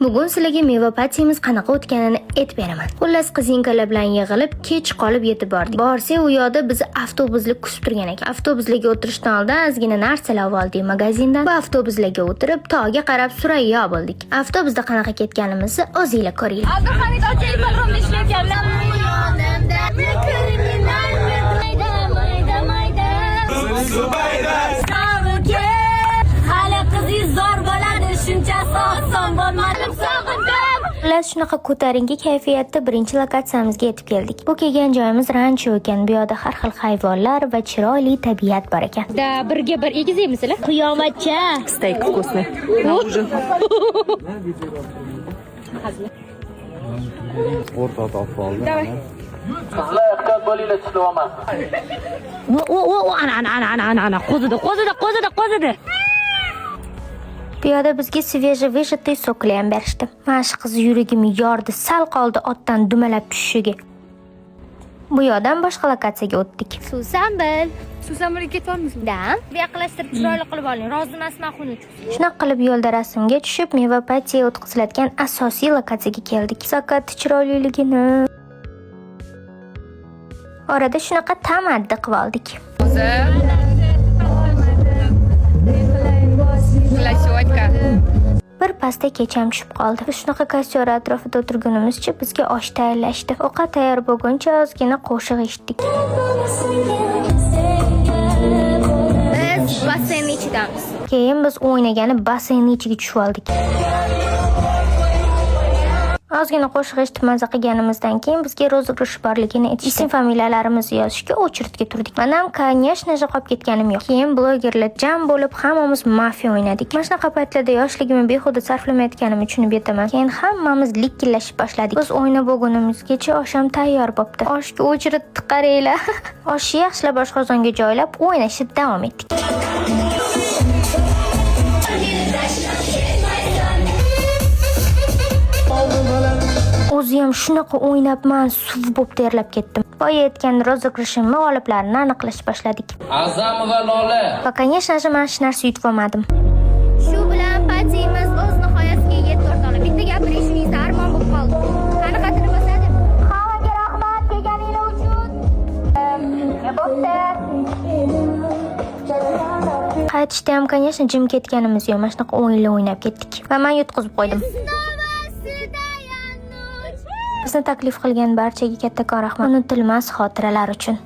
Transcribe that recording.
Bugun sizlarga meva patiyamiz qanaqa o'tganini aytib beraman. Xullas qizinkalar bilan yig'ilib, kech qolib yetib bordik. Borsa u yoqda bizni avtobuslar kutib turgan ekan. Avtobuslarga o'tirishdan oldin ozgina narsalar oldik magazindan. Bu avtobuslarga o'tirib, tog'ga qarab surayyo bo'ldik. Avtobusda qanaqa ketganimizni o'zingizlar ko'ringlar. Abduhamid aka ilhom ishlayotganlar. Xullas shunaqa ko'tarinki kayfiyatda birinchi lokatsiyamizga yetib keldik. Bu kelgan joyimiz rancho ekan. Bu yoqda har xil hayvonlar va chiroyli tabiat bor ekan. Da birga bir egizaymizlar. Qiyomatcha. Стейк вкусный. На ужин. O'rta topib oldim. Qizlar ehtiyot bo'linglar, chiqib olmasin. Ana qo'zidi. Bu yoqda bizga sveje soklar ham berishdi. Mana shu qiz yuragimni yordi, sal qoldi otdan dumalab tushishiga. Bu yoqdan boshqa lokatsiyaga o'tdik. Susambilga ketyapmizmi? Da, Bu yaqinlashtirib chiroyli qilib oling. Rozi emasman xunuk. shunaqa qilib yo'lda rasmga tushib, meva patiya o'tkaziladigan asosiy lokatsiyaga keldik. Sakat chiroyliligini orada shunaqa tamaddi qilib oldik. Bir pasda kecham tushib qoldi. Biz shunaqa kostyora atrofida o'tirganimizcha bizga osh tayyorlashdi. Ovqat tayyor bo'lguncha ozgina qo'shiq eshitdik. Biz basseynning ichidamiz. Keyin biz o'ynagani basseynning ichiga tushib oldik. Ozgina qo'shiq eshitib maza qilganimizdan keyin bizga rozыгрыш borligini aytishdi. Ism familiyalarimizni yozishga очередga turdik. Menam, конечно же, qolib ketganim yo'q. Keyin blogerlar jam bo'lib hammamiz mafiya o'ynadik. Mana shunaqa paytlarda yoshligimni behuda sarflamayotganimni tushunib yetaman. Keyin hammamiz likkillashib boshladik. Biz o'ynab bo'lgunimizgacha osham tayyor bo'libdi. Oshga очередni qaranglar. Oshni yaxshilab oshqozonga joylab o'ynashni davom etdik. O'zi ham shunaqa o'ynabman, suv bo'lib terlab ketdim. Boya aytgan rozыгрышning g'oliblarini aniqlash boshladik. Azam va Lola. Va конечно же, men hech narsa yutib olmadim. Shu bilan patiyamiz o'z nihoyasiga yetib o'rtoqlar. Bitta gapirishingiz armon bo'lib qoldi. Qanaqadir bo'lsa-da. Hammaga rahmat kelganingiz uchun. Qaytishda ham конечно jim ketganimiz yo'q. Mana shunaqa o'yinlar o'ynab ketdik. Va men yutqizib qo'ydim. Bizni taklif qilgan barchaga kattakon rahmat. Unutilmas xotiralar uchun.